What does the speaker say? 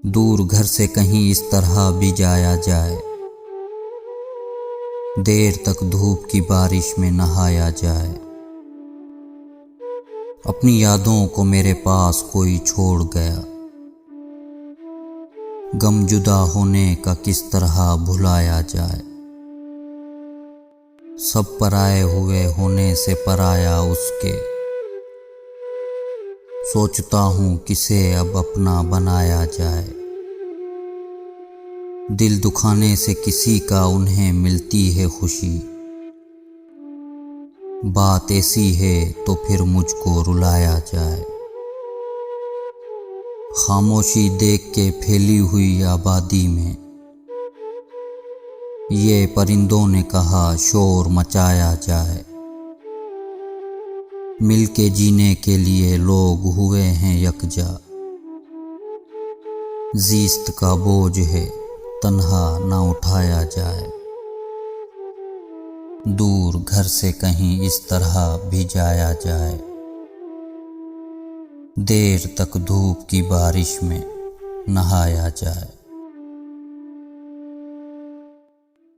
दूर घर से कहीं इस तरह भी जाया जाए, देर तक धूप की बारिश में नहाया जाए। अपनी यादों को मेरे पास कोई छोड़ गया, गम जुदा होने का किस तरह भुलाया जाए। सब पराए हुए होने से पराया उसके, सोचता हूँ किसे अब अपना बनाया जाए। दिल दुखाने से किसी का उन्हें मिलती है खुशी, बात ऐसी है तो फिर मुझको रुलाया जाए। खामोशी देख के फैली हुई आबादी में ये परिंदों ने कहा शोर मचाया जाए। मिल के जीने के लिए लोग हुए हैं यकजा, ज़िस्त का बोझ है तन्हा ना उठाया जाए। दूर घर से कहीं इस तरह भी जाया जाए, देर तक धूप की बारिश में नहाया जाए।